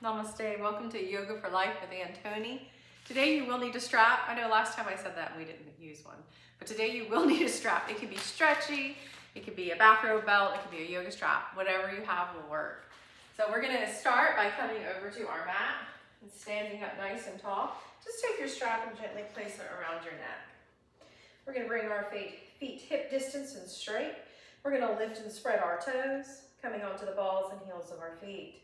Namaste. Welcome to Yoga for Life with Ann Toney. Today you will need a strap. I know last time I said that and we didn't use one, but today you will need a strap. It can be stretchy, it could be a bathrobe belt, it could be a yoga strap. Whatever you have will work. So we're going to start by coming over to our mat and standing up nice and tall. Just take your strap and gently place it around your neck. We're going to bring our feet hip distance and straight. We're going to lift and spread our toes, coming onto the balls and heels of our feet.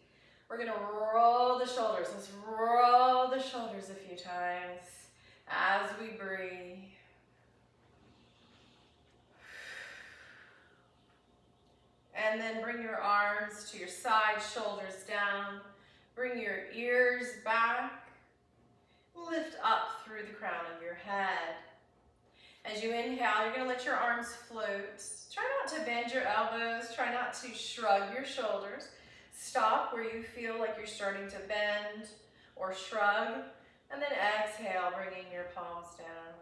We're going to roll the shoulders. Let's roll the shoulders a few times as we breathe. And then bring your arms to your side, shoulders down. Bring your ears back. Lift up through the crown of your head. As you inhale, you're going to let your arms float. Try not to bend your elbows. Try not to shrug your shoulders. Stop where you feel like you're starting to bend or shrug. And then exhale, bringing your palms down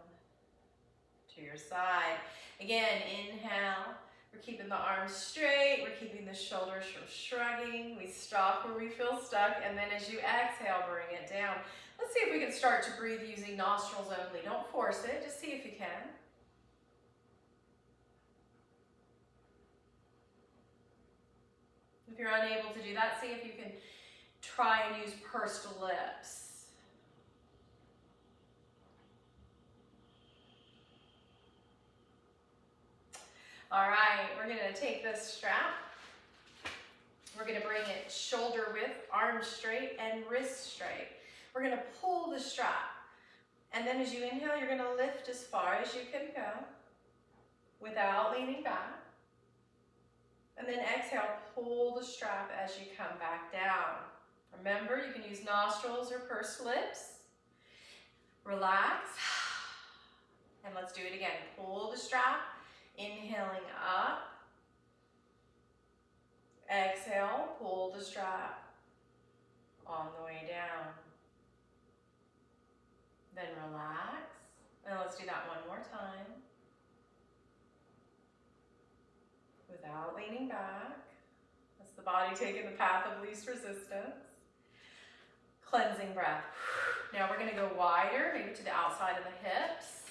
to your side. Again, inhale. We're keeping the arms straight. We're keeping the shoulders from shrugging. We stop where we feel stuck. And then as you exhale, bring it down. Let's see if we can start to breathe using nostrils only. Don't force it. Just see if you can. If you're unable to do that, see if you can try and use pursed lips. All right, we're going to take this strap. We're going to bring it shoulder width, arms straight, and wrists straight. We're going to pull the strap. And then as you inhale, you're going to lift as far as you can go without leaning back. And then exhale, pull the strap as you come back down. Remember, you can use nostrils or pursed lips. Relax. And let's do it again. Pull the strap, inhaling up. Exhale, pull the strap on the way down. Then relax. And let's do that one more time. Without leaning back. That's the body taking the path of least resistance. Cleansing breath. Now we're going to go wider, maybe to the outside of the hips.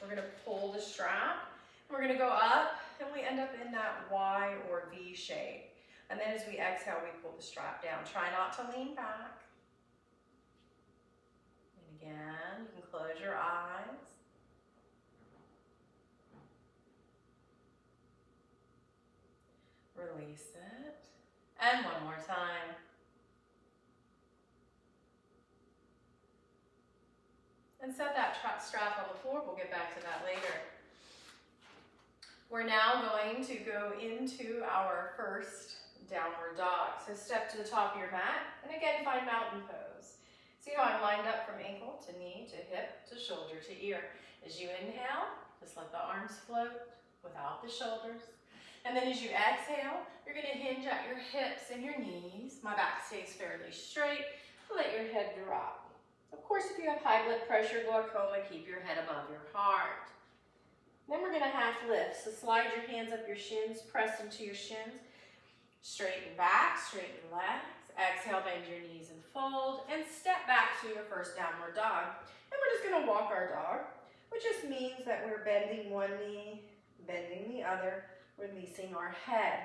We're going to pull the strap. We're going to go up, and we end up in that Y or V shape. And then as we exhale, we pull the strap down. Try not to lean back. And again, you can close your eyes. Release it. And one more time. And set that strap on the floor. We'll get back to that later. We're now going to go into our first downward dog. So step to the top of your mat. And again, find mountain pose. See how I'm lined up from ankle to knee to hip to shoulder to ear. As you inhale, just let the arms float without the shoulders. And then as you exhale, you're going to hinge at your hips and your knees. My back stays fairly straight. Let your head drop. Of course, if you have high blood pressure, glaucoma, keep your head above your heart. Then we're going to half lift. So slide your hands up your shins, press into your shins. Straighten back, straighten legs. Exhale, bend your knees and fold. And step back to your first downward dog. And we're just going to walk our dog, which just means that we're bending one knee, bending the other, releasing our head.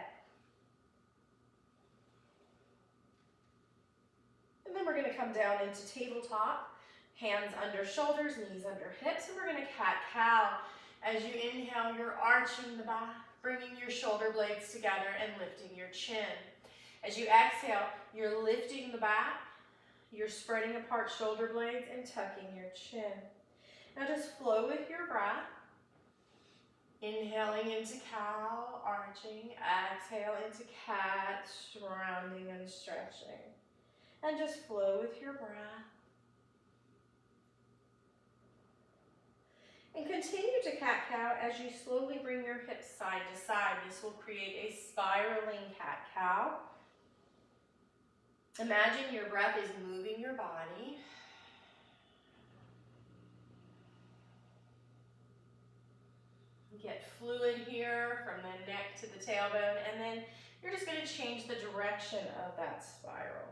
And then we're going to come down into tabletop, hands under shoulders, knees under hips, and we're going to cat-cow. As you inhale, you're arching the back, bringing your shoulder blades together and lifting your chin. As you exhale, you're lifting the back, you're spreading apart shoulder blades and tucking your chin. Now just flow with your breath. Inhaling into cow, arching. Exhale into cat, rounding and stretching. And just flow with your breath. And continue to cat-cow as you slowly bring your hips side to side. This will create a spiraling cat-cow. Imagine your breath is moving your body. Get fluid here from the neck to the tailbone, and then you're just going to change the direction of that spiral.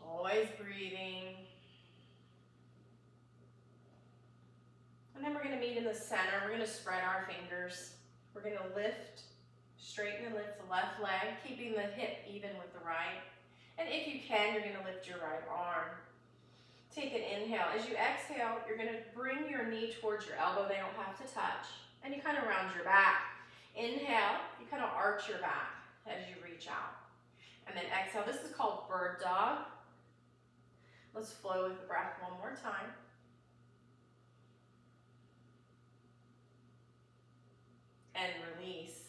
Always breathing. And then we're going to meet in the center. We're going to spread our fingers. We're going to lift, straighten and lift the left leg, keeping the hip even with the right. And if you can, you're going to lift your right arm. Take an inhale. As you exhale, you're going to bring your knee towards your elbow. They don't have to touch. And you kind of round your back. Inhale, you kind of arch your back as you reach out. And then exhale. This is called bird dog. Let's flow with the breath one more time. And release.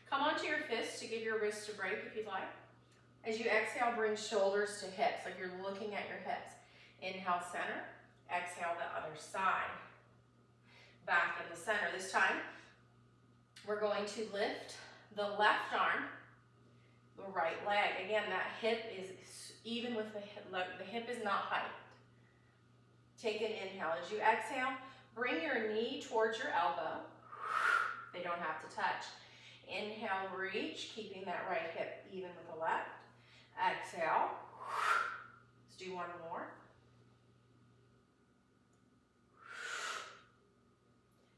Come onto your fists to give your wrists a break if you'd like. As you exhale, bring shoulders to hips, like you're looking at your hips. Inhale, center. Exhale, the other side. Back in the center. This time, we're going to lift the left arm, the right leg. Again, that hip is even with the hip is not hiked. Take an inhale. As you exhale, bring your knee towards your elbow. They don't have to touch. Inhale, reach, keeping that right hip even with the left. Exhale. Let's do one more.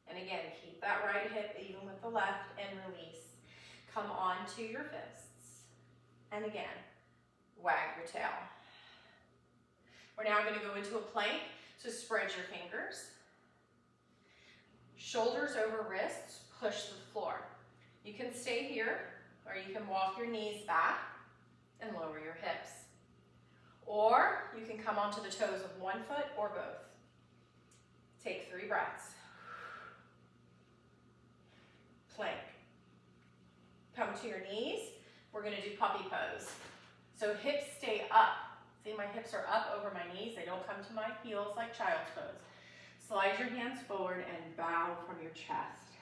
And again, keep that right hip even with the left and release. Come onto your fists. And again, wag your tail. We're now going to go into a plank. So spread your fingers. Shoulders over wrists, push the floor. You can stay here, or you can walk your knees back and lower your hips. Or you can come onto the toes of one foot or both. Take 3 breaths. Plank. Come to your knees. We're going to do puppy pose. So hips stay up. See, my hips are up over my knees. They don't come to my heels like child's pose. Slide your hands forward and bow from your chest.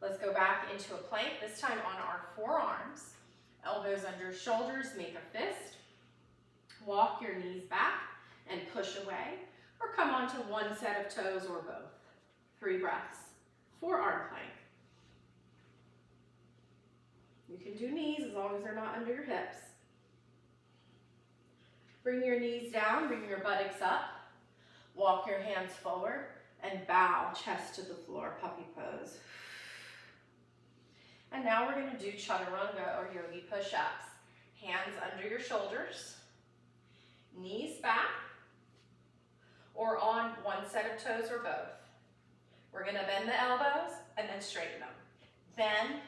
Let's go back into a plank, this time on our forearms. Elbows under shoulders, make a fist. Walk your knees back and push away, or come onto one set of toes or both. 3 breaths. Forearm plank. You can do knees as long as they're not under your hips. Bring your knees down, bring your buttocks up. Walk your hands forward and bow chest to the floor, puppy pose. And now we're going to do chaturanga or yogi push-ups. Hands under your shoulders, knees back, or on one set of toes or both. We're going to bend the elbows and then straighten them. Bend,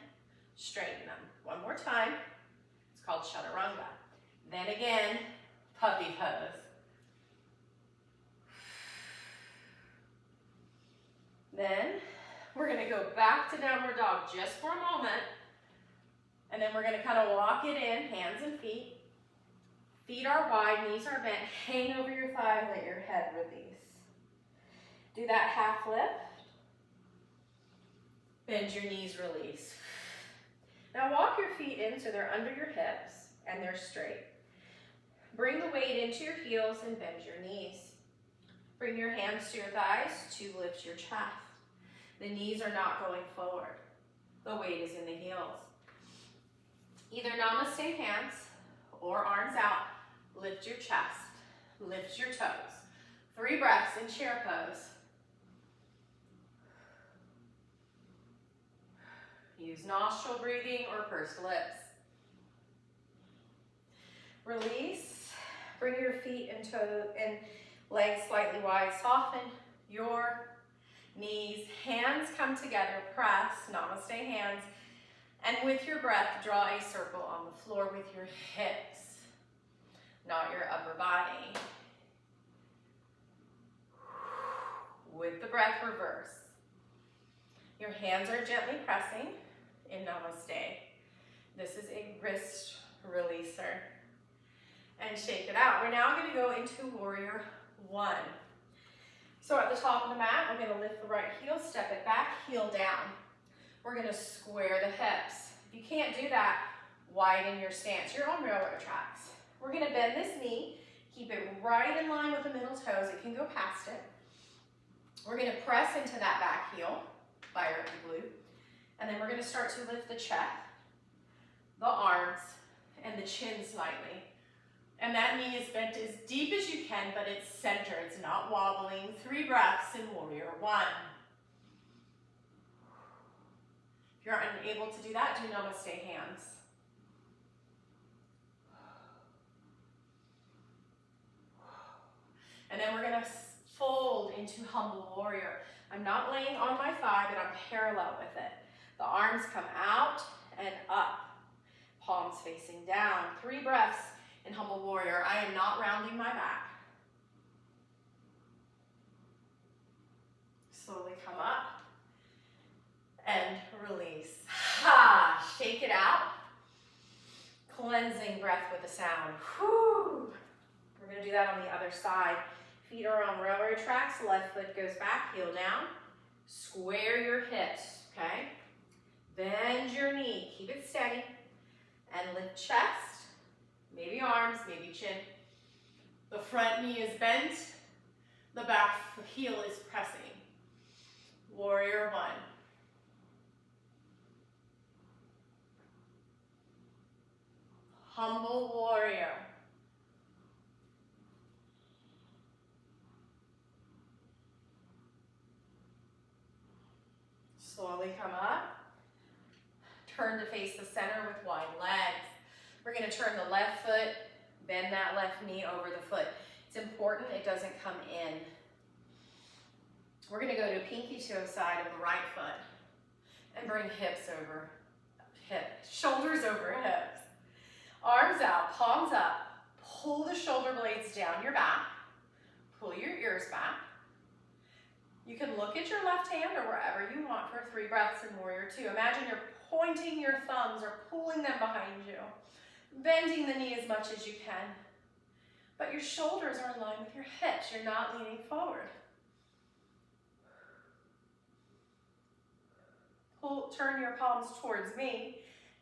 straighten them. One more time. It's called chaturanga. Then again, puppy pose. Then we're going to go back to downward dog just for a moment. And then we're going to kind of walk it in, hands and feet. Feet are wide, knees are bent. Hang over your thigh, let your head release. Do that half lift. Bend your knees, release. Now walk your feet in so they're under your hips and they're straight. Bring the weight into your heels and bend your knees. Bring your hands to your thighs to lift your chest. The knees are not going forward. The weight is in the heels. Either namaste hands or arms out. Lift your chest. Lift your toes. 3 breaths in chair pose. Use nostril breathing or pursed lips. Release. Bring your feet and legs slightly wide. Soften your knees. Hands come together. Press. Namaste hands. And with your breath, draw a circle on the floor with your hips, not your upper body. With the breath, reverse. Your hands are gently pressing in namaste. This is a wrist releaser. And shake it out. We're now going to go into warrior 1. So at the top of the mat, we're going to lift the right heel, step it back, heel down. We're going to square the hips. If you can't do that, widen your stance. You're on railroad tracks. We're going to bend this knee, keep it right in line with the middle toes. It can go past it. We're going to press into that back heel by our glute. And then we're going to start to lift the chest, the arms, and the chin slightly. And that knee is bent as deep as you can, but it's center. It's not wobbling. 3 breaths in warrior 1. If you're unable to do that, do namaste hands. And then we're gonna fold into humble warrior. I'm not laying on my thigh, but I'm parallel with it. The arms come out and up. Palms facing down. 3 breaths in humble warrior. I am not rounding my back. Slowly come up and release. Ha! Shake it out. Cleansing breath with a sound. Whew. We're going to do that on the other side. Feet are on railroad tracks. Left foot goes back, heel down. Square your hips, okay? Bend your knee. Keep it steady. And lift chest. Maybe arms, maybe chin. The front knee is bent. The back heel is pressing. Warrior 1. Humble warrior. Slowly come up. Turn to face the center with wide legs. We're going to turn the left foot, bend that left knee over the foot. It's important it doesn't come in. We're going to go to pinky toe side of the right foot and bring hips over hips, shoulders over hips. Arms out, palms up. Pull the shoulder blades down your back. Pull your ears back. You can look at your left hand or wherever you want for 3 breaths in warrior 2. Imagine you're pointing your thumbs or pulling them behind you. Bending the knee as much as you can. But your shoulders are in line with your hips. You're not leaning forward. Turn your palms towards me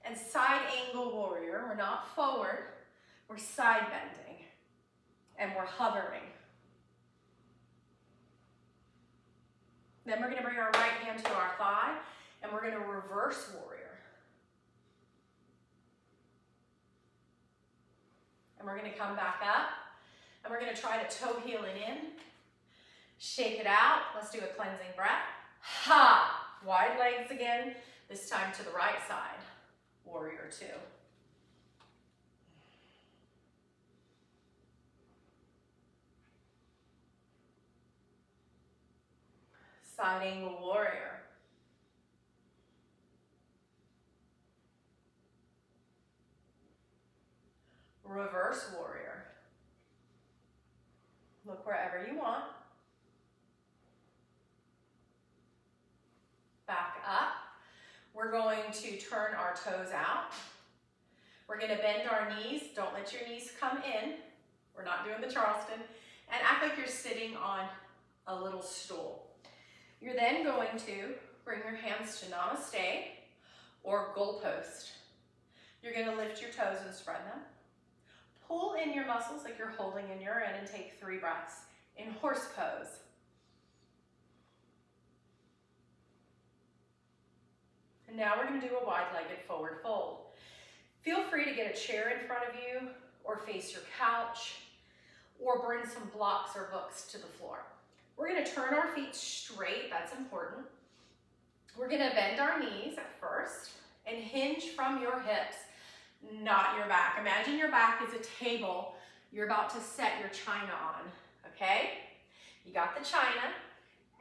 and side angle warrior. We're not forward, we're side bending and we're hovering. Then we're going to bring our right hand to our thigh and we're going to reverse warrior. And we're going to come back up and we're going to try to toe heel it in. Shake it out. Let's do a cleansing breath. Ha! Wide legs again, this time to the right side. Warrior 2. Side angle warrior. Reverse warrior. Look wherever you want. Back up. We're going to turn our toes out. We're going to bend our knees. Don't let your knees come in. We're not doing the Charleston. And act like you're sitting on a little stool. You're then going to bring your hands to namaste or goalpost. You're going to lift your toes and spread them. Pull in your muscles like you're holding in urine and take 3 breaths in horse pose. And now we're going to do a wide-legged forward fold. Feel free to get a chair in front of you or face your couch or bring some blocks or books to the floor. We're going to turn our feet straight. That's important. We're going to bend our knees at first and hinge from your hips, not your back. Imagine your back is a table you're about to set your china on, okay? You got the china,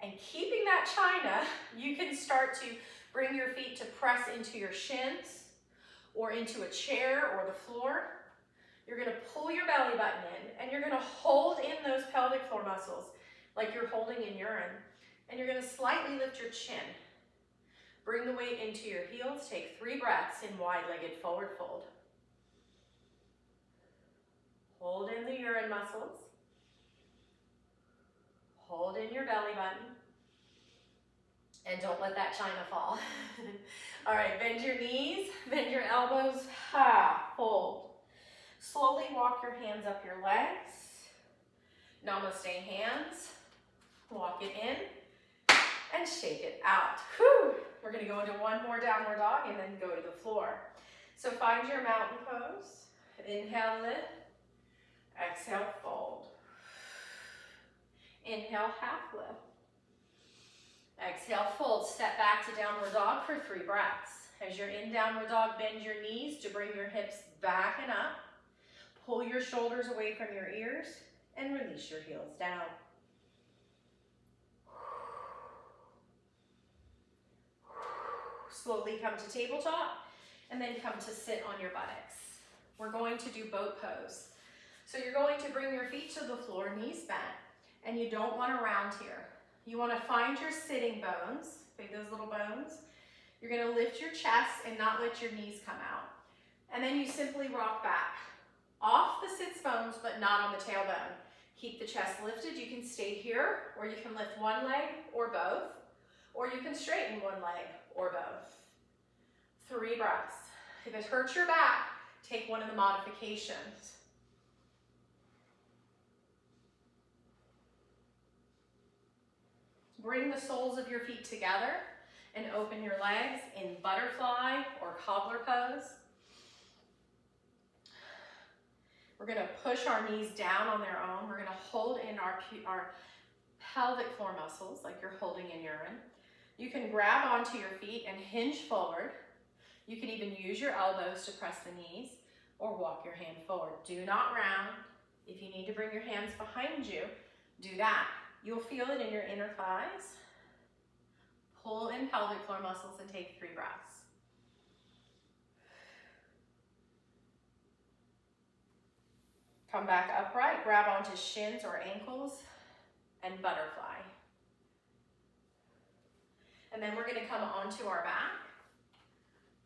and keeping that china, you can start to bring your feet to press into your shins or into a chair or the floor. You're going to pull your belly button in, and you're going to hold in those pelvic floor muscles like you're holding in urine, and you're going to slightly lift your chin. Bring the weight into your heels. Take 3 breaths in wide-legged forward fold. Hold in the urine muscles. Hold in your belly button. And don't let that china fall. All right, bend your knees, bend your elbows. Ha, hold. Slowly walk your hands up your legs. Namaste hands. Walk it in and shake it out. Whew. We're going to go into one more downward dog and then go to the floor. So find your mountain pose. Inhale, lift. Exhale, fold. Inhale, half lift. Exhale, fold. Step back to downward dog for 3 breaths. As you're in downward dog, bend your knees to bring your hips back and up. Pull your shoulders away from your ears and release your heels down. Slowly come to tabletop and then come to sit on your buttocks. We're going to do boat pose. So you're going to bring your feet to the floor, knees bent, and you don't want to round here. You want to find your sitting bones, okay, those little bones. You're going to lift your chest and not let your knees come out. And then you simply rock back off the sits bones, but not on the tailbone. Keep the chest lifted. You can stay here, or you can lift one leg or both, or you can straighten one leg or both. 3 breaths. If it hurts your back, take one of the modifications. Bring the soles of your feet together and open your legs in butterfly or cobbler pose. We're going to push our knees down on their own. We're going to hold in our pelvic floor muscles like you're holding in urine. You can grab onto your feet and hinge forward. You can even use your elbows to press the knees or walk your hand forward. Do not round. If you need to bring your hands behind you, do that. You'll feel it in your inner thighs. Pull in pelvic floor muscles and take 3 breaths. Come back upright, grab onto shins or ankles, and butterfly. And then we're going to come onto our back.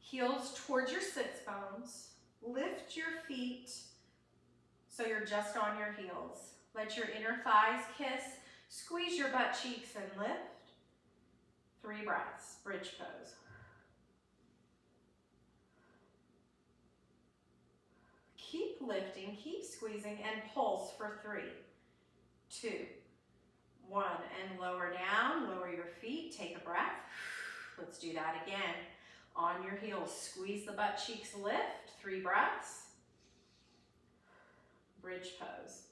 Heels towards your sits bones. Lift your feet so you're just on your heels. Let your inner thighs kiss. Squeeze your butt cheeks and lift. 3 breaths, bridge pose. Keep lifting, keep squeezing, and pulse for 3, 2, 1. And lower down, lower your feet, take a breath. Let's do that again. On your heels, squeeze the butt cheeks, lift, 3 breaths. Bridge pose.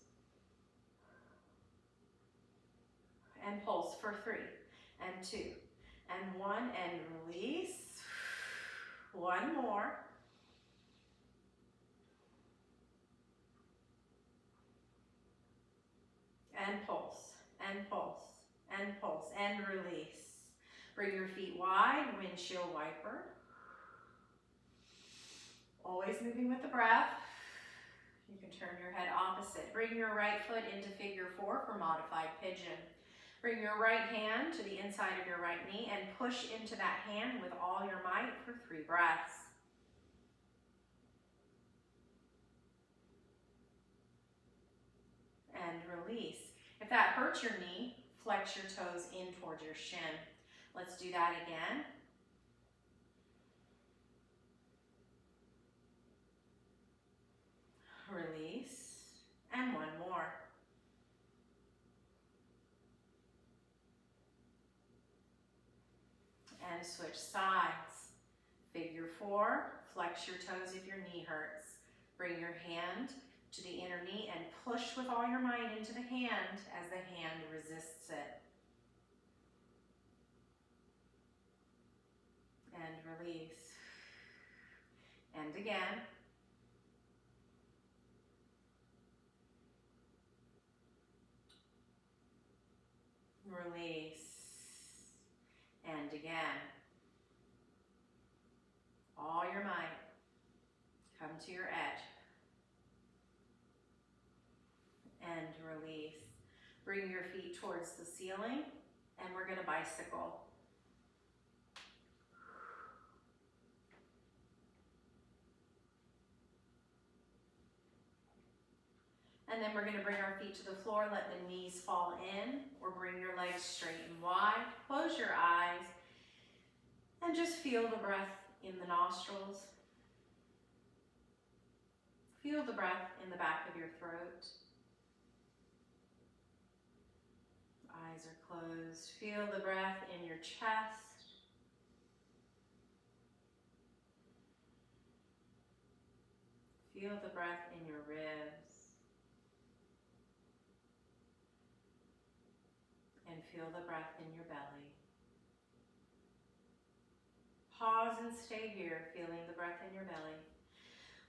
And pulse for 3, and 2, and 1, and release. 1 more. And pulse, and pulse, and pulse, and release. Bring your feet wide, windshield wiper. Always moving with the breath. You can turn your head opposite. Bring your right foot into figure 4 for modified pigeon. Bring your right hand to the inside of your right knee and push into that hand with all your might for 3 breaths. And release. If that hurts your knee, flex your toes in towards your shin. Let's do that again. Release. And 1 more. And switch sides. Figure 4, flex your toes if your knee hurts. Bring your hand to the inner knee and push with all your might into the hand as the hand resists it. And release. And again. Release. And again. All your might. Come to your edge. And release. Bring your feet towards the ceiling, and we're going to bicycle. And then we're going to bring our feet to the floor, let the knees fall in, or bring your legs straight and wide. Close your eyes, and just feel the breath in the nostrils. Feel the breath in the back of your throat. Eyes are closed. Feel the breath in your chest. Feel the breath in your ribs. feel the breath in your belly. Pause and stay here, feeling the breath in your belly.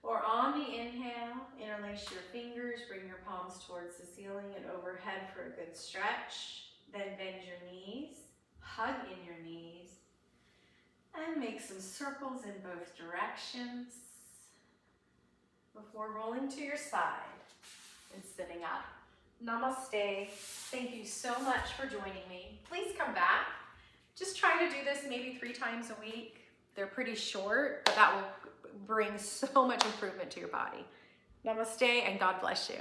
Or on the inhale, interlace your fingers, bring your palms towards the ceiling and overhead for a good stretch. Then bend your knees, hug in your knees, and make some circles in both directions before rolling to your side and sitting up. Namaste. Thank you so much for joining me. Please come back. Just try to do this maybe 3 times a week. They're pretty short, but that will bring so much improvement to your body. Namaste and God bless you.